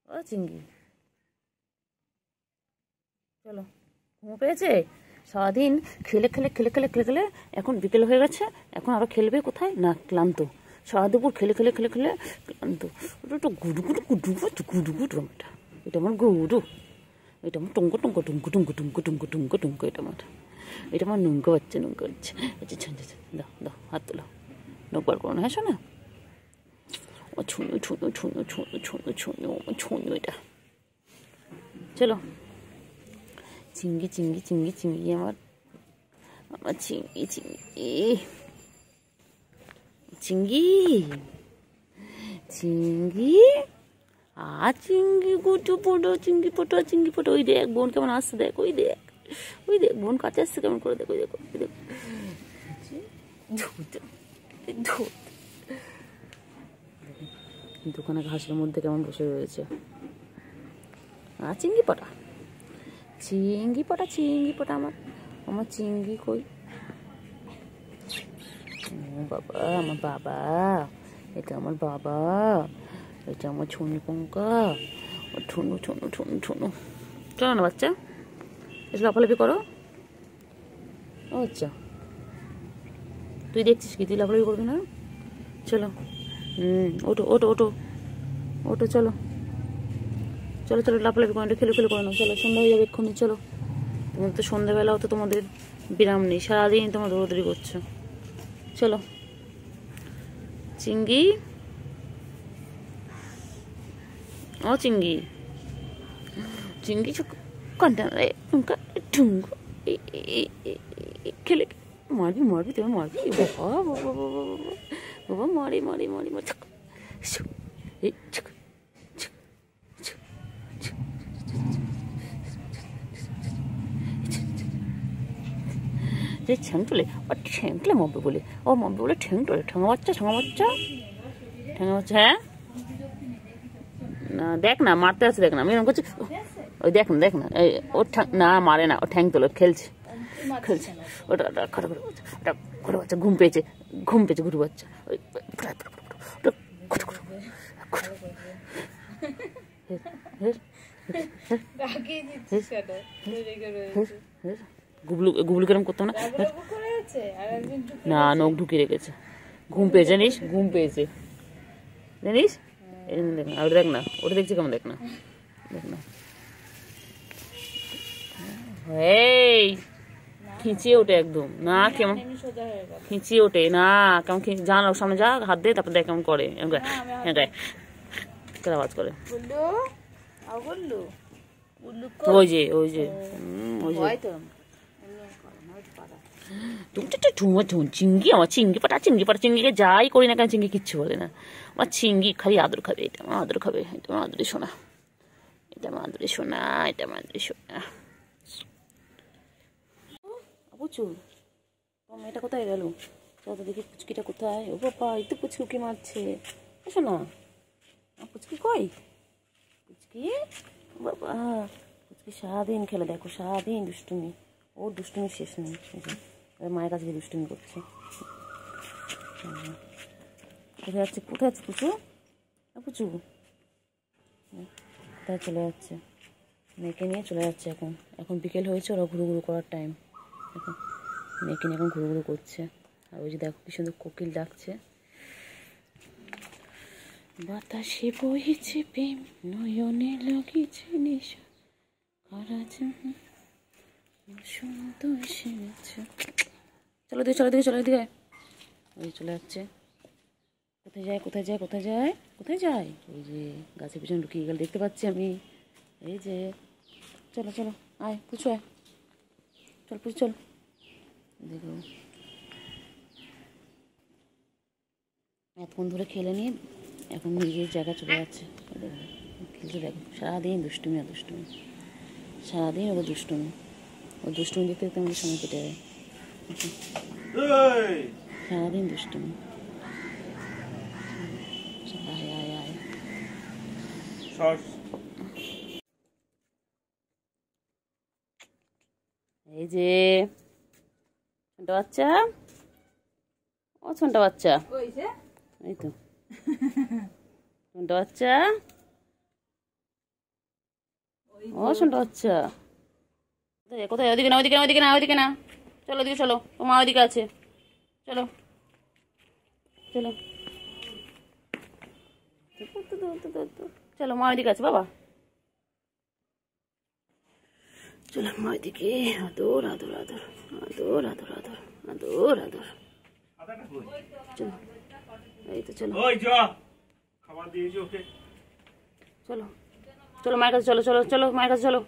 ও চিঙ্গি, চলো। ঘুমো পেয়েছে? সারাদিন খেলে খেলে খেলে খেলে খেলে খেলে এখন বিকেল হয়ে গেছে, এখন আরো খেলবে কোথায় না, ক্লান্ত। সারা দুপুর খেলে খেলে খেলে খেলে ক্লান্ত। ওটা একটু গুডু গুডু গুডু গুডু গুডু গুডু, এটা এটা আমার গুডু, এটা আমার টুঙ্কো টুঙ্কো টুঙ্কো টুঙ্কো টুঙ্কো টুঙ্কো টুঙ্কো টুঙ্কো, এটা আমার নুঙ্কো বাচ্চা, নুঙ্কো বাচ্চা। আচ্ছা দাও দাও, হাত তোলো, নকবার করো না, হ্যাঁ শোনা। ও ছুঁয়ো ছুঁয়ো ছুঁয়ো ছুঁয়ো ছুঁয়ো ছুঁয়ো ছুঁয়ো, এটা চলো। চিঙ্গি চিঙ্গি চিঙ্গি চিঙ্গি, আমার আমার চিঙ্গি চিঙ্গি চিঙ্গি চিঙ্গি, আর চিঙ্গি গুটু পোটো, চিঙ্গি পোটো, চিঙ্গি পোটো। ওই দেখ বোন কেমন আসছে, দেখ ওই দেখ, ওই দেখ বোন কাছে আসছে কেমন করে, দেখ ওই দেখো, ওই দেখ। দোকানে ঘাসের মধ্যে কেমন বসে রয়েছে। আর চিঙ্গি পটা, চিঙ্গি পটা, চিঙ্গি পটা, আমার আমার চিঙ্গি কই? ও বাবা, আমার বাবা, এটা আমার বাবা, এটা আমার ছুনু পঙ্কা, ঠুনু ঠুনু ঠুনু ঠুনু। চলো না বাচ্চা, এসে লাফালাফি করো। আচ্ছা, তুই দেখছিস কি, তুই লাফালাফি করবি না? চলো, ওটো ওটো ওটো ওটো, চলো চলো চলো, লাফালাফি করে খেলে খেলে করে নাও। চলো, সন্ধ্যা হয়ে যাবে এক্ষুনি, চলো। তোমাদের তো সন্ধ্যাবেলাও তো তোমাদের বিরাম নেই, সারাদিন তোমরা দৌড়াদৌড়ি করছো। চলো চিঙ্গি, ও চিঙ্গি, চিঙ্গি কান্টা ঠুঙ্গু, খেলে মারবি মারবি, তুমি মারবি, বাবা বাবা বাবা বাবা, মারি মারি মারি মারি, যে ঠ্যাং তোলে, ও ঠ্যাং তোলে মারবে বলে, ও মারবে বলে ঠ্যাং তোলে। ঠ্যাঙা বাচ্চা, ঠ্যাঙা বাচ্চা, ঠ্যাঙা বাচ্চা। হ্যাঁ না, দেখ না মারতে আছে, দেখ না আমি এরকম করছি। ওই দেখ না, দেখ না, ওর না মারে না, ও ঠ্যাং তোলে, খেলছে খেলছে। ওটা ওটা খড়া করে বাচ্চা, ওটা ঘুরে বাচ্চা, ঘুম পেয়েছে, ঘুম পেয়েছে ঘুরে বাচ্চা। ওই গুবলু গুবলু কেরম করতাম না, না নখ ঢুকিয়ে রেখেছে। ঘুম পেয়েছে জানিস, ঘুম পেয়েছে জানিস। দেখ না, ওটা দেখ না, ওটা দেখছি কেমন, দেখ না, দেখ না। এই খিঁচিয়ে ওঠে একদম, না কেমন খিঁচিয়ে ওঠে, না কেমন জান, ওর সামনে যা, হাত দে, তারপর দেখ কেমন করে, আওয়াজ করে। ওই যে ওই যে ওই যে চিঙ্গি, আমার চিঙ্গি পাটা, চিঙ্গি পাটা, চিঙ্গিকে যাই করি না কেন চিঙ্গি কিচ্ছু বলে না। আমার চিঙ্গি খালি আদর খাবে, এটা আমার আদর খাবে, এটা আমার আদরে শোনা, এটা আমার আদরে শোনা, এটা আমার আদরে শোনা। পুচু, তোমার মেয়েটা কোথায় গেল? চলো দেখি পুচকিটা কোথায়। ও বাবা, এই তো পুচকুকে মারছে, এসো না। পুচকি কই? পুচকি বাবা, পুচকি সারাদিন খেলে, দেখো সারাদিন দুষ্টুমি, ওর দুষ্টুমি শেষ নেই। মায়ের কাছে দুষ্টুমি করছে। কোথায় যাচ্ছে, কোথায় যাচ্ছে পুচু? পুচু কোথায় চলে যাচ্ছে? মেয়েকে নিয়ে চলে যাচ্ছে। এখন এখন বিকেল হয়েছে, ওরা ঘুরু ঘুরু করার টাইম। এখন মেয়েকে নিয়ে এখন ঘুরু ঘুরু করছে। আর ওই যে দেখো কি সুন্দর কোকিল ডাকছে। বাতাসে বইছে প্রেম, নয়নে লাগিয়েছে নেশা, সুন্দর সেনেছে। চলো দিকে, চলো দিকে, চলো দিকে। ওই চলে যাচ্ছে। কোথায় যায়, কোথায় যায়, কোথায় যায়, কোথায় যায়? ওই যে গাছের পিছনে ঢুকিয়ে গেল, দেখতে পাচ্ছি আমি। এই যে চলো চলো, আয় পুচু, আয়, চল পুচু চল। দেখো এতক্ষণ ধরে খেলে নিয়ে এখন নিজের জায়গা চলে যাচ্ছে। খেলতে দেখো, সারাদিন দুষ্টুমি আর দুষ্টুমি, সারাদিন ওদের দুষ্টুমি, ও দুষ্টুমি দেখতে দেখতে আমাদের সময় কেটে যায়। সারাদিন দুষ্টুমি। আয় আয় আয়, এই যে ছোট বাচ্চা, ও ছোট বাচ্চা, এই তো ছোট বাচ্চা, ও শুনতে হচ্ছে কোথায়? ওদিকে না, ওদিকে না, ওদিকে না, ওদিকে না, চলো ওদিকে চলো, ও মা ওদিকে আছে, চলো চলো চলো, মা ওইদিকে আছে বাবা, চলো মা ওইদিকে। আদর আদর আদর আদর আদর আদর আদর আদর, চলো এই তো চলো চলো চলো মায়ের কাছে, চলো চলো চলো মায়ের কাছে চলো।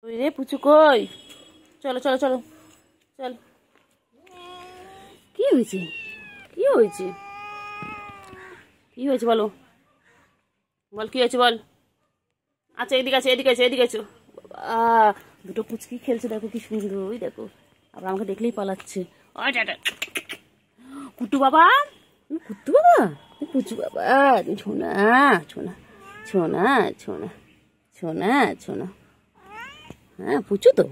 ওই রে পুচু কই? চলো চলো চলো চল। কি হয়েছে? কি হয়েছে? কি হয়েছে বলো, বল কি হয়েছে বল। আচ্ছা এদিকে আছে, এদিকে আছে, এদিকে আছো। দুটো পুচকি খেলছে, দেখো কি সুন্দর, ওই দেখো আবার আমাকে দেখলেই পালাচ্ছে। ওই কুট্টু বাবা, কুট্টু বাবা, পুচু বাবা, ছোনা ছোনা ছোনা ছোনা ছোনা ছোনা, হ্যাঁ পুচু তো,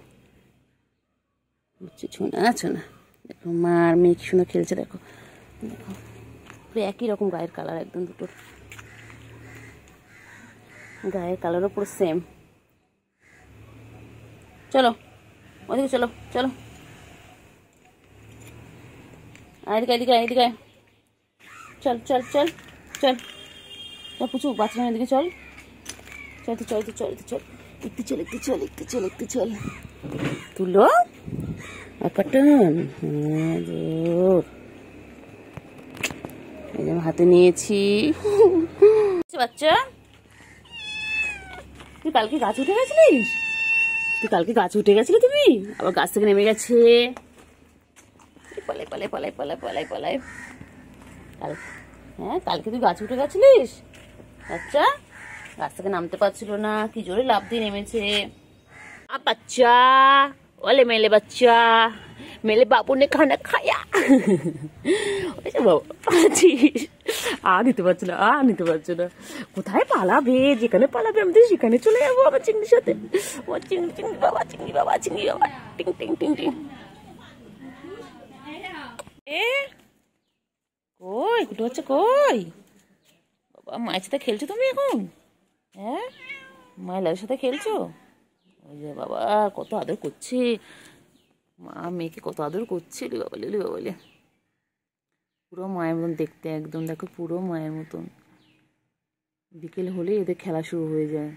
পুচু ছোনা ছোনা। দেখো মা আর মেয়ে কি সুন্দর খেলছে, দেখো দেখো পুরো একই রকম গায়ের কালার, একদম দুটোর গায়ের কালারও পুরো সেম। চলো ওদিকে চলো, চলো এদিকে এদিকে এদিকে, চল চল চল চল চল পুচু, বাচ্চা এদিকে চল, চল তো চল তো চল তো চল, একটু চল একটু চল একটু চল একটু চল, তুলো আপাটন, হ্যাঁ দূর এই যে হাতে নিয়েছি। বাচ্চা তুই কালকে গাছ উঠে গেছিলিস? তুই কালকে গাছ উঠে গেছিলে, তুমি আবার গাছ থেকে নেমে গেছে, পালাই পালাই পালাই পালাই পালাই পালাই। হ্যাঁ কালকে তুই গাছ উঠে গেছিলিস, আচ্ছা গাছ থেকে নামতে পারছিল না, কি জোরে লাফ দিয়ে নেমেছে। বাচ্চা ওলে মেলে বাচ্চা, মেলে বাবু নে খানা খায়া। আর নিতে পারছো না, আর নিতে পারছো না, কোথায় পালাবে, যেখানে পালাবে আমি তো সেখানে চলে যাবো আমার চিংড়ির সাথে। ও চিংড়ি চিংড়ি বাবা, চিংড়ি বাবা, চিংড়ি বাবা, টিং টিং টিং টিং। এ কই কুটু হচ্ছে, কই বাবা? মায়ের সাথে খেলছো তুমি এখন? হ্যাঁ মায়ের সাথে খেলছো? ওই যে বাবা কত আদর করছে, মা মেয়েকে কত আদর করছে, লি বাবা লি বাবা লি, পুরো মায়ের মতন দেখতে একদম, দেখো পুরো মায়ের মতন। বিকেল হলে এদের খেলা শুরু হয়ে যায়,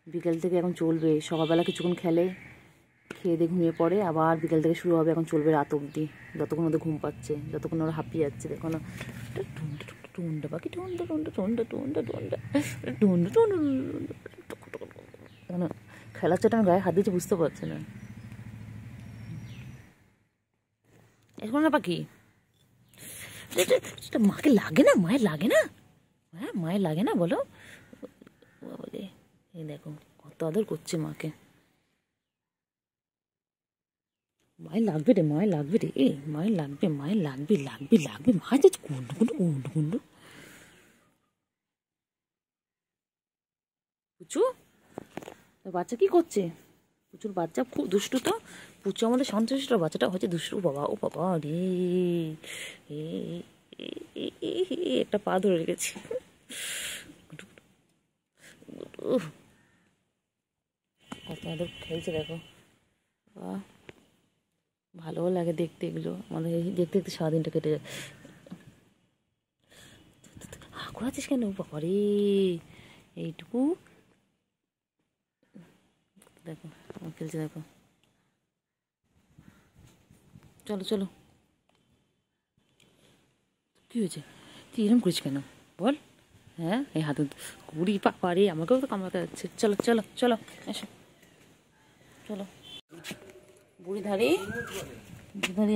বিকেল থেকে এখন চলবে, সকালবেলা কিছুক্ষণ খেলে, খেয়ে দিয়ে ঘুমিয়ে পড়ে, আবার বিকেল থেকে শুরু হবে, এখন চলবে রাত অবধি, যতক্ষণ ওদের ঘুম পাচ্ছে, যতক্ষণ ওরা হাঁপিয়ে যাচ্ছে। দেখো না টুন্ডা পাখি, টুন্ডা টুন্ডা টুন্ডা টুন্ডা টুন্ডা টুন্ডা টুন্ডা, খেলার চাটা আমি গায়ে হাত দিয়েছি বুঝতে পারছে না। এখন না পাখি মাকে লাগে না, মায়ের লাগে না, হ্যাঁ মায়ের লাগে না বলো, বলে এই দেখো কত আদর করছে মাকে, মায়ের লাগবে রে, মায়ের লাগবে রে, এ মায়ের লাগবে, মায়ের লাগবে লাগবে লাগবে, মা যাচ্ছে কুন্ডু কুন্ডু কুন্ডু কুন্ডু। পুচু বাচ্চা কি করছে? পুচুর বাচ্চা খুব দুষ্টু তো, পুচু আমাদের শান্তশিষ্ট, বাচ্চাটা হচ্ছে দুষ্টু। বাবা ও বাবা রে, একটা পা ধরে রেখেছি, কত আদর খেলছে দেখো, ভালোও লাগে দেখতে, এগুলো আমাদের দেখতে দেখতে সারাদিনটা কেটে যায়। ঘোরাচ্ছিস কেন বাবারে, এইটুকু দেখো খেলছে দেখো, চলো চলো। কি হয়েছে, তুই এরকম করিস কেন বল? হ্যাঁ এই হাতে ঘুরি পাপারে, আমাকেও তো কামড়াতে যাচ্ছে। চলো চলো চলো এসো চলো। বুড়ি ধারি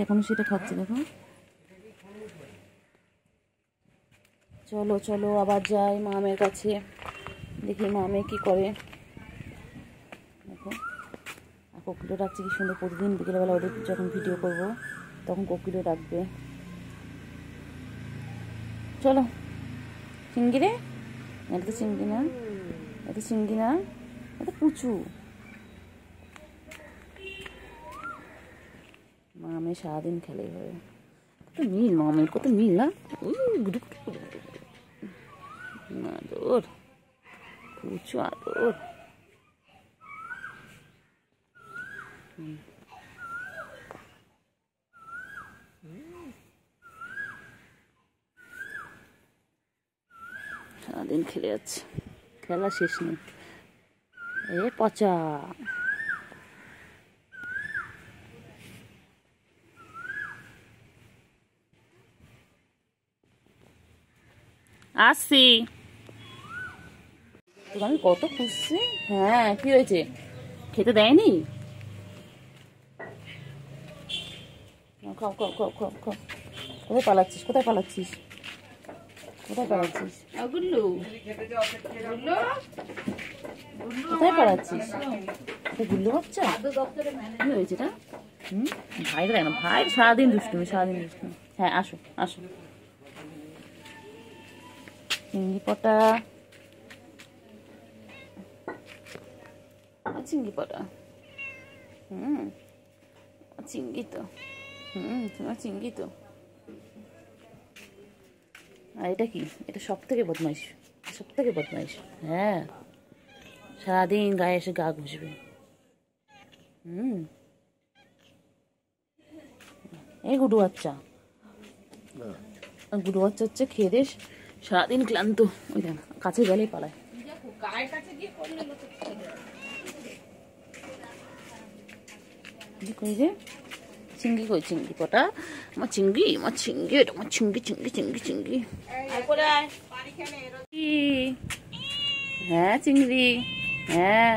এখনো সেটা খাচ্ছে দেখো। চলো চলো আবার যাই মামের কাছে, দেখি মামে কি করে। কোকিলও ডাকছে কি সুন্দর, প্রতিদিন বিকেলবেলা ওদের যখন ভিডিও করব তখন কোকিলও ডাকবে। চলো চিংড়ি রে, এটা তো চিংড়ি না, এটা চিংড়ি না, এটা পুচু। মামে সারাদিন খেলে এভাবে, কত মিল মামের, কত মিল না, আদর পুচু আদর। সারাদিন খেলে যাচ্ছে, খেলা শেষ নেই। এ পচা আসছি, তোকে আমি কত খুঁজছি। হ্যাঁ কি হয়েছে, খেতে দেয়নি? খাও খাও খাও খাও খাও। কোথায় পালাচ্ছিস, কোথায় পালাচ্ছিস, কোথায় পালাচ্ছিস, কোথায় পালাচ্ছিস? গুল্লু বাচ্চা কি হয়েছে এটা? ভাই দেয় না, ভাই সারাদিন দুষ্টুমি, সারাদিন দুষ্টুমি। হ্যাঁ আসো আসো, চিংড়ি পটা, চিংড়ি পটা। চিংড়ি তো, তোমার চিংড়ি তো। আর এটা কি, এটা সব থেকে বদমাইশ, সব থেকে বদমাইশ। হ্যাঁ সারাদিন গায়ে এসে গা ঘুষবে। এই গুডু বাচ্চা, গুডু বাচ্চা হচ্ছে খেয়ে দিয়ে সারাদিন ক্লান্ত, ওই দেখ কাছে গেলেই পালায়। কই রে চিংড়ি, কই চিংড়ি পটা, আমার চিংড়ি, আমার চিংড়ি, এটা আমার চিংড়ি চিংড়ি চিংড়ি চিংড়ি। হ্যাঁ চিংড়ি, হ্যাঁ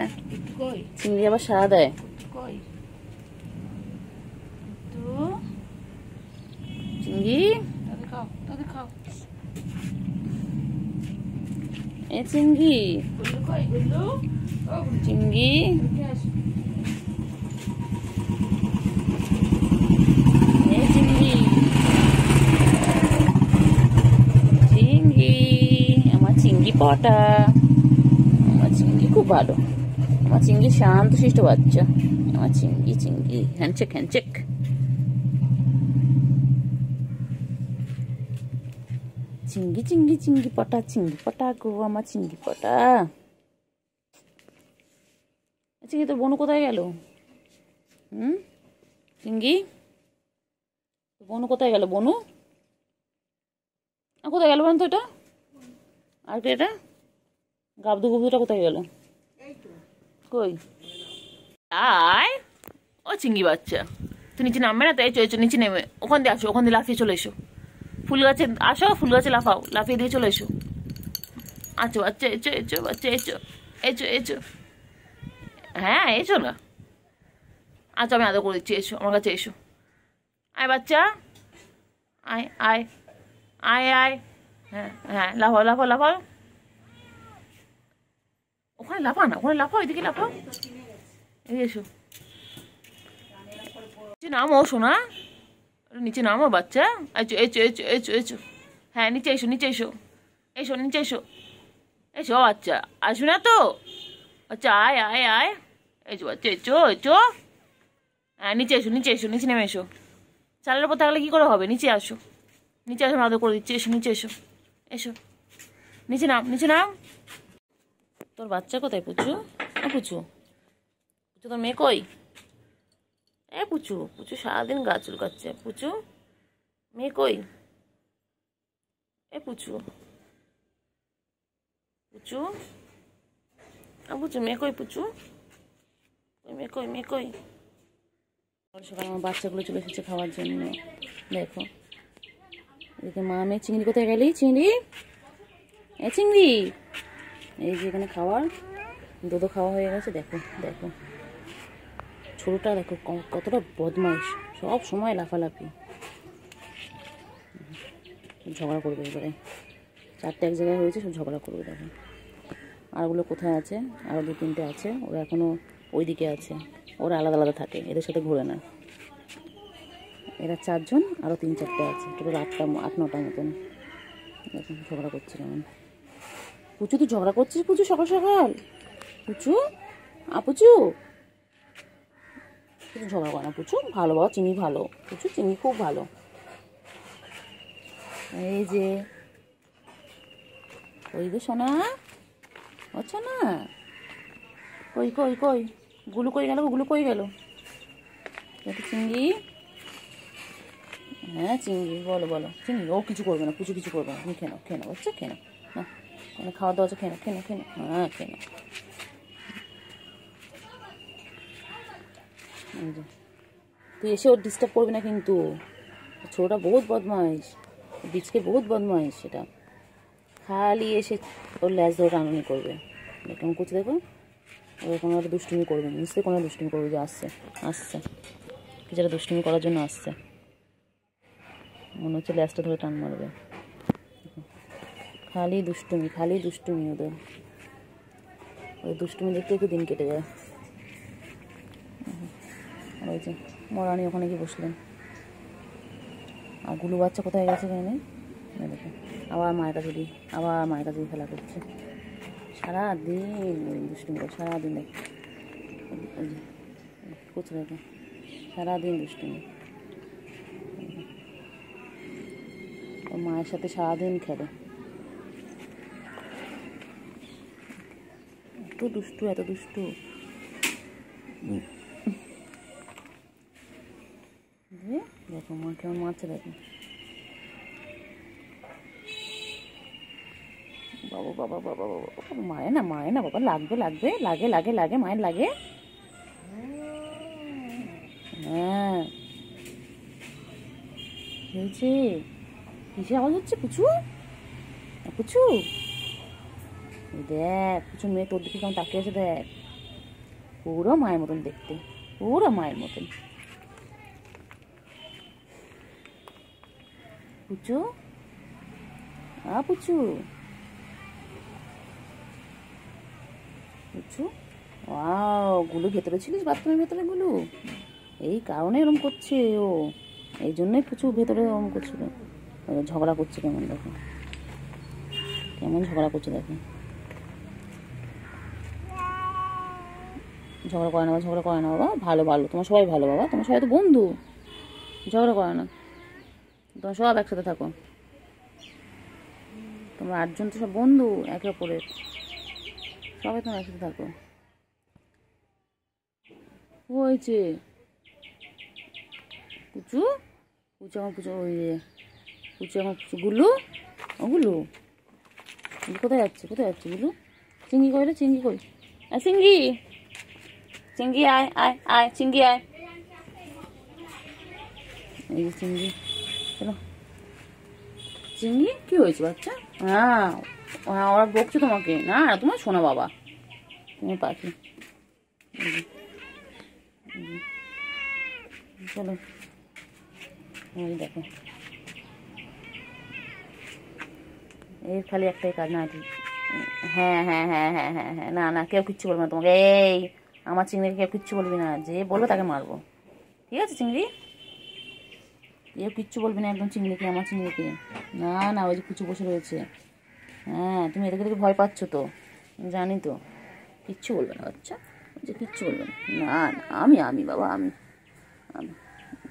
চিংড়ি আবার সারা দেয়। চিংড়ি এ চিংড়ি, চিংড়ি এ চিংড়ি, চিংড়ি আমার চিংড়ি পটা, আমার চিংড়ি খুব ভালো, আমার চিংড়ি শান্ত শিষ্ট বাচ্চা, আমার চিংড়ি, চিংড়ি হ্যান্ডশেক হ্যান্ডশেক। চিংড়ি চিংড়ি চিংড়ি পটা, চিংড়ি পটা গো আমার চিংড়ি পটা। চিংড়ি তোর বনু কোথায় গেল? চিংড়ি বনু কোথায় গেল? বনু কোথায় গেল বলুন তো? এটা আর কি, এটা গাবদু গুবদুটা কোথায় গেল? কই আয়, ও চিংড়ি বাচ্চা তুই নিচে নামবে না? তাই চলেছো নিচে নেমে, ওখান দিয়ে আসো, ওখান দিয়ে লাফিয়ে চলে এসো, ফুল গাছে আসো, ফুল গাছে লাফাও, লাফিয়ে দিয়ে চলে এসো। আচ্ছা বাচ্চা এসো, এসো বাচ্চা এসো, এসো এসো, হ্যাঁ এসো না। আচ্ছা আমি আদর করে দিচ্ছি, এসো আমার কাছে এসো। আয় বাচ্চা, আয় আয় আয় আয়, হ্যাঁ হ্যাঁ লাফাও লাফাও লাফাও, ওখানে লাফা না, ওখানে লাফাও, এদিকে লাফাও, এই এসো। নিচে নামো শোনা, নিচে নামো বাচ্চা, এসো এসো এসো এসো এসো, হ্যাঁ নিচে এসো, নিচে এসো, এসো নিচে এসো, এসো বাচ্চা, আসবে না তো আচ্ছা, আয় আয় আয়, এসো বাচ্চা এসো এসো, হ্যাঁ নিচে এসো, নিচে এসো, নিচে নেমে এসো। চালের উপর থাকলে কি করে হবে, নিচে আসো, নিচে আসো, আদর করে দিচ্ছি, এসো নিচে এসো, এসো নিচে নাম, নিচে নাম। তোর বাচ্চা কোথায় পুচু? পুচু, পুচু তোর মেয়ে কই? এ পুচু, পুচু সারাদিন গা চুলকাচ্ছে, পুচু মেয়ে কই? এ পুচু, পুচু পুচু মেয়ে কই? পুচু মেয়ে কই, মেয়ে কই? সকাল আমার বাচ্চাগুলো চলে এসেছে খাওয়ার জন্য, দেখো এদিকে মা মেয়ে। চিংড়ি কোথায় গেলি? চিংড়ি এ চিংড়ি, এই যে এখানে খাওয়ার দুধ খাওয়া হয়ে গেছে। দেখো দেখো ছোটটা দেখো কতটা বদমাইশ, সব সময় লাফালাফি, ঝগড়া করবে এবারে। চারটে এক জায়গায় হয়েছে, সব ঝগড়া করবে। দেখো আরগুলো কোথায় আছে, আরও দু তিনটে আছে, ওরা এখনো ওইদিকে আছে। ওরা আলাদা আলাদা থাকে, এদের সাথে ঘোরে না। এরা 4 জন, আরও 3-4টে আছে, টোটাল 8-9টার মতন। এখন ঝগড়া করছে কেমন। পুচু তুই ঝগড়া করছিস পুচু সকাল সকাল? পুচু পুচু পুচু ঝগড়া করে না পুচু, ভালো বাবা, চিনি ভালো, পুচু চিনি খুব ভালো। এই যে ওই গো সোনা, আচ্ছা না, কই কই কই গুলু কই গেল, গুলু কই গেল? একটু চিংড়ি, হ্যাঁ চিংড়ি, বলো বলো চিংড়ি। ও কিছু করবে না, পুচু কিছু করবে না, তুমি খেয়ে নাও, খেয়ে নাও, আচ্ছা খেয়ে নাও, না মানে খাওয়া দাওয়া আছে, খেয়ে নাও, খেয়ে নাও, খেয়ে নাও, হ্যাঁ খেয়ে নাও। তুই এসে ওর ডিস্টার্ব করবি না কিন্তু, ছোটটা বহুত বদমাইশ, বীজকে বহুত বদমাইশ সেটা, খালি এসে ওর ল্যাস ধরে টানানি করবে। কেমন করছে দেখো, ও কোনো একটা দুষ্টুমি করবে, নিশ্চয়ই কোনো দুষ্টুমি করবে, যে আসছে আসছে কিছু একটা দুষ্টুমি করার জন্য আসছে, মনে হচ্ছে ল্যাসটা ধরে টান মারবে। খালি দুষ্টুমি, খালি দুষ্টুমি ওদের, ওই দুষ্টুমি দেখতে একটু দিন কেটে যায়। ওই যে মরানি ওখানে গিয়ে বসলেন, আর গুলু বাচ্চা কোথায় গেছে এখানে দেখো, আবার মায়ের কাছে দিই, আবার মায়ের কাছে খেলা করছে সারাদিন, দুষ্টুমি করে সারাদিন, দেখ করছে দেখো, সারাদিন দুষ্টুমি, ওর মায়ের সাথে সারাদিন খেলে, এত দুষ্টু এত দুষ্টু। দেখো মা কেমন মারছে দেখো, বাবা বাবা বাবা বাবা, মারে না মারে না বাবা, লাগবে লাগবে, লাগে লাগে লাগে, মায়ের লাগে, হ্যাঁ হয়েছে। কিসে আওয়াজ হচ্ছে পুচু, পুচু দেখ, পুচু মেয়ে তোর দিকে কেমন তাকিয়ে আছে দেখ, পুরো মায়ের মতন দেখতে, পুরো মায়ের মতন। পুচু পুচু পুচু, গুলো ভেতরে ছিলিস, বাথরুমের ভেতরে গুলো, এই কারণে এরম করছে ও, এই জন্যই পুচু ভেতরে এরম করছিল, ঝগড়া করছে কেমন দেখো, কেমন ঝগড়া করছে দেখো, ঝগড়া করে না, ঝগড়া করে না বাবা, ভালো ভালো, তোমার সবাই ভালো বাবা, তোমার সবাই তো বন্ধু, ঝগড়া করে না, তোমরা সব একসাথে থাকো, তোমরা 8 জন তো সব বন্ধু একে অপরের, সবাই তোমরা একসাথে থাকো। হয়েছে পুচু, পুচু আমার পুচু, ওই পুচু আমার পুচু, গুলু ও গুলু, কোথায় যাচ্ছে, কোথায় যাচ্ছে গুলু? চিংড়ি কই রে, চিংড়ি কই, চিংড়ি, চিংড়ি আয় আয় আয়, চিংড়ি আয়, এই যে চিংড়ি, চলো চিংড়ি, কি হয়েছে বাচ্চা? হ্যাঁ ওরা বকছে তোমাকে, না না তোমার শোনা বাবা, তুমি পাখি, চলো এই দেখো, এর খালি একটাই কাজ, না হ্যাঁ হ্যাঁ হ্যাঁ হ্যাঁ হ্যাঁ হ্যাঁ, না না কেউ কিচ্ছু বলবে না তোমাকে, এই আমার চিংড়িকে কেউ কিচ্ছু বলবি না, যে বলবে তাকে মারবো, ঠিক আছে চিংড়ি, কেউ কিচ্ছু বলবি না একদম চিংড়িকে, আমার চিংড়িকে, না না ওই যে কিছু বসে রয়েছে, হ্যাঁ তুমি এদিকে দেখে ভয় পাচ্ছ তো, জানি তো, কিচ্ছু বলবে না বাচ্চা, যে কিচ্ছু বলবে না, না না আমি বাবা, আমি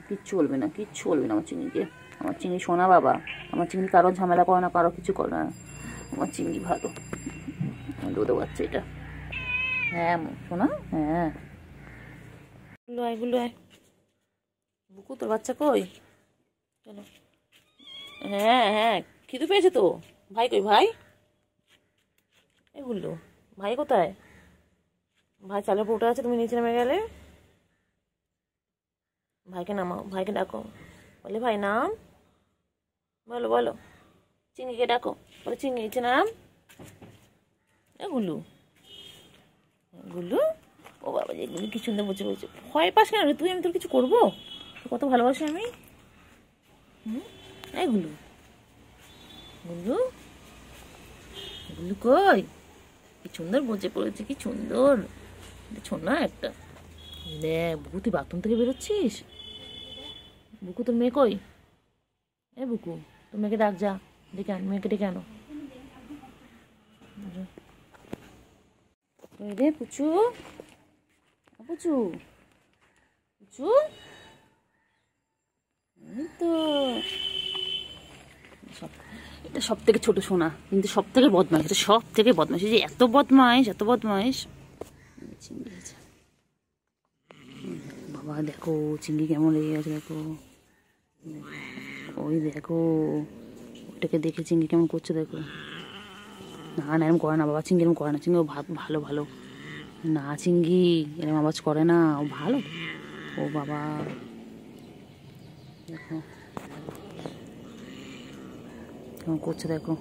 কিচ্ছু বলবে না, কিচ্ছু বলবে না আমার চিংড়িকে, আমার চিংড়ি শোনা বাবা, আমার চিংড়ি কারো ঝামেলা করে না, কারো কিছু করে না, আমার চিংড়ি ভালো, দুধ বাচ্চা এটা, হ্যাঁ শোনা, হ্যাঁ গুলো আয়, গুলো আয়, বুকু তোর বাচ্চা কই, চলো, হ্যাঁ হ্যাঁ খিদে পেয়েছে তো, ভাই কই ভাই, এগুলো ভাই কোথায়, ভাই চালের উপর উঠে আছে, তুমি নিচে নেমে গেলে, ভাইকে নামাও, ভাইকে ডাকো, বলে ভাই নাম, বলো বলো, চিংড়িকে ডাকো, বলে চিংড়ি নিচে নাম, গুলু গুলু, ও বাবা যে গুলু কি সুন্দর বসে বলছে, ভয় পাস কেন তুই, আমি তোর কিছু করবো, কত ভালোবাসি আমি, এই গুলু গুলু গুলু কই, কি সুন্দর বসে পড়েছে, কি সুন্দর ছোনা একটা, বুকু তুই বাথরুম থেকে বেরোচ্ছিস? বুকু তোর মেয়ে কই? এ বুকু, তোর মেয়েকে ডাক, যা ডেকে আন, মেয়েকে ডেকে আনো। রে পুচু, পুচু, পুচু, তো এটা সব থেকে ছোট সোনা, কিন্তু সব থেকে বদমাইশ, এটা সব থেকে বদমাইশ, যে এত বদমাইশ, এত বদমাইশ। চিংড়ি আছে বাবা, দেখো চিংড়ি কেমন লেগে গেছে, দেখো ওই দেখো, ওটাকে দেখে চিংড়ি কেমন করছে দেখো। না না, এরকম করে না বাবা, চিংড়ি এরকম করে না, চিংড়ি ও ভালো ভালো না, চিংড়ি এরকম আওয়াজ করে না, ও ভালো। ও বাবা দেখো কেমন করছে দেখো,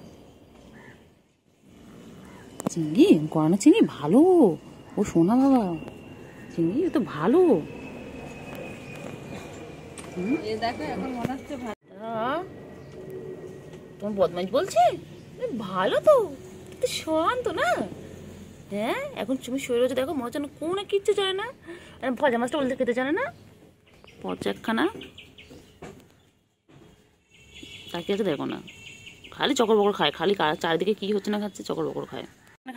চিংড়ি করে না, চিংড়ি ভালো, ও শোনা বাবা, চিংড়ি তো ভালো। তোমার বদমাইশ বলছে ভালো তো, শান্ত না? হ্যাঁ, এখন তুমি শুয়ে রয়েছে দেখো, মনে হচ্ছে না কোনো কিচ্ছু জানে না, ভজা মাছটা বলতে খেতে জানে না, পচা একখানা তাকে আছে দেখো না, খালি চকর বকর খায়, খালি চারিদিকে কি হচ্ছে না খাচ্ছে, চকর বকর খায়,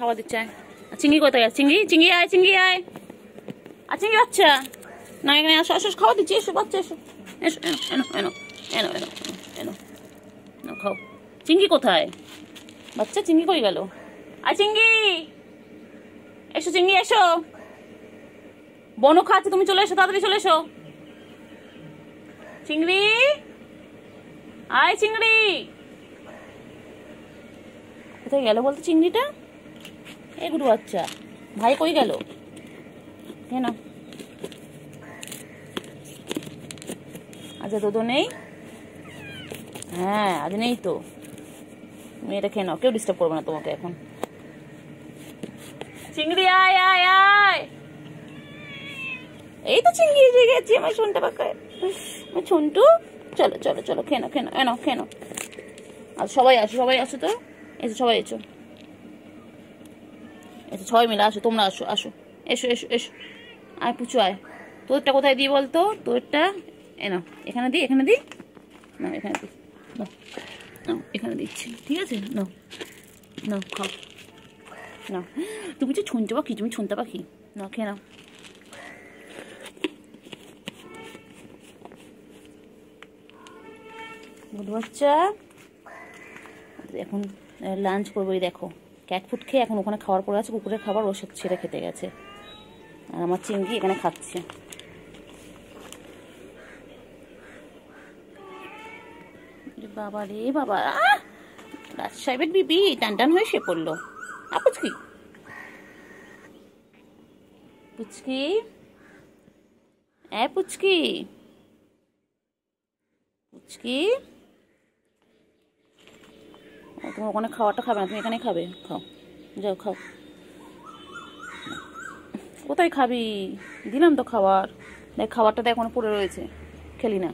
খাবার দিচ্ছে। চিংড়ি কোথায়? চিংড়ি, চিংড়ি আয়, চিংড়ি আয়, আর চিংড়ি বাচ্চা না, এখানে আসো, আসো, খাওয়া দিচ্ছি, এসো বাচ্চা, এসো, এসো, এনো এনো এনো এনো এনো এনো খাও। চিংড়ি কোথায়? বাচ্চা চিংড়ি কই গেল? আয় চিংড়ি, এসো চিংড়ি, এসো, বনু খাচ্ছে, তুমি চলে এসো, তাড়াতাড়ি চলে এসো। চিংড়ি, আয় চিংড়ি, কোথায় গেল বলতো চিংড়িটা? এ গুরু বাচ্চা, ভাই কই গেল? কেন আজ তো নেই? হ্যাঁ, আজ নেই তো, তুমি এটা খেয়ে নাও, কেউ ডিস্টার্ব করবে না তোমাকে এখন। চিংড়ি আয় আয় আয়, এই তো চিংড়ি এসে গেছি, আমার শোনটা পাকায়, আমার ছন্টু, চলো চলো চলো, খেয়ে নাও, খেয়ে নাও, এনো খেয়ে নাও। আর সবাই আসো, সবাই আসো তো, এসো সবাই, এসো এসো, সবাই মিলে আসো, তোমরা আসো, আসো, এসো এসো এসো, আয় পুচু আয়। তোরটা কোথায় দিই বলতো? তোরটা এনো, এখানে দিই, এখানে দিই না, এখানে দিই, নাও এখানে দিচ্ছি, ঠিক আছে, নাও নাও খাও, নাও, তুমি তো ছুনতে পাখি, তুমি ছুনতে পাখি, নাও খেয়ে নাও। গুড বাচ্চা, এখন লাঞ্চ করবো, দেখো ক্যাট ফুড খেয়ে এখন ওখানে খাওয়ার পরে আছে, কুকুরের খাবার ওর সাথে ছেড়ে খেতে গেছে, আর আমার চিংড়ি এখানে খাচ্ছে। বাবা রে বাবা, রাজ সাহেবের বিবি টান টান হয়ে শুয়ে পড়লো। পুচকি, পুচকি, পুচকি, পুচকি, তুমি ওখানে খাওয়াটা খাবে না, তুমি এখানে খাবে, খাও, যাও খাও। কোথায় খাবি? দিলাম তো খাবার, দেখ খাবারটা দেখ এখনো পড়ে রয়েছে, খেলি না,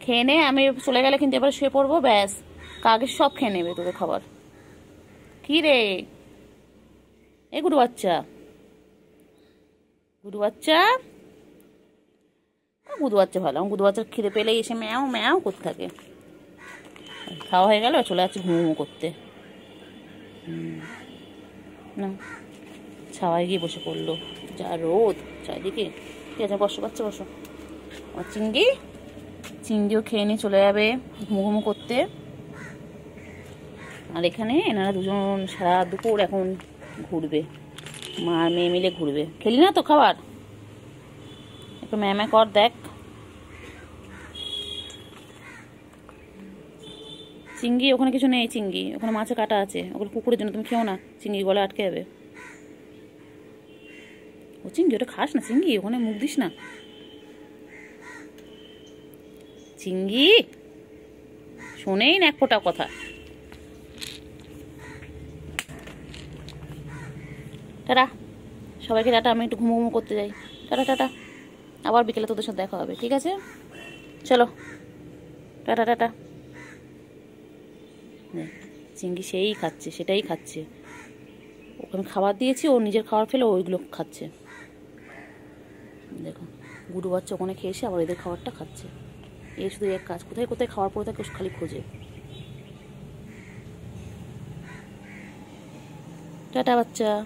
খেয়ে নে, আমি চলে গেলে কিন্তু এবার শুয়ে পড়বো, ব্যাস কাকে সব খেয়ে নেবে তোদের খাবার। কি রে এ গুরু বাচ্চা, গুরু বাচ্চা, গুরু বাচ্চা ভালো, আমার গুরু বাচ্চার খিদে পেলেই এসে ম্যাও ম্যাও করতে থাকে। খাওয়া হয়ে গেল, চলে যাচ্ছে ঘুমো করতে, না ছাওয়ায় গিয়ে বসে পড়লো, যা রোদ চারিদিকে। ঠিক আছে বসো বাচ্চা, বসো। আর চিংড়ি, চিংড়িও খেয়ে নিয়ে চলে যাবে ঘুমো করতে। আর এখানে এনারা দুজন সারা দুপুর এখন ঘুরবে, মা আর মেয়ে মিলে ঘুরবে। খেলি না তো খাবার, একটু ম্যামে কর দেখ। চিংড়ি ওখানে কিছু নেই, চিংড়ি ওখানে মাছে কাটা আছে, ওগুলো কুকুরের জন্য, তুমি খেও না, চিংড়ি গলে আটকে যাবে। ও চিংড়ি ওটা খাস না, চিংড়ি ওখানে মুখ দিস না, চিংড়ি শোনেই না এক ফোঁটা কথা। টাটা সবাইকে, টাটা, আমি একটু ঘুমো করতে যাই, টাটা টাটা, আবার বিকেলে তোদের সাথে দেখা হবে, ঠিক আছে, চলো টাটা টাটা। চিংড়ি সেই খাচ্ছে, সেটাই খাচ্ছে, ওকে আমি খাবার দিয়েছি, ও নিজের খাবার ফেলে ওইগুলো খাচ্ছে। দেখো গুরু বাচ্চা ওখানে খেয়ে এসে আবার এদের খাবারটা খাচ্ছে। এ শুধু এক কাজ, কোথায় কোথায় খাওয়ার পরে থাকে খালি খোঁজে। টাটা বাচ্চা।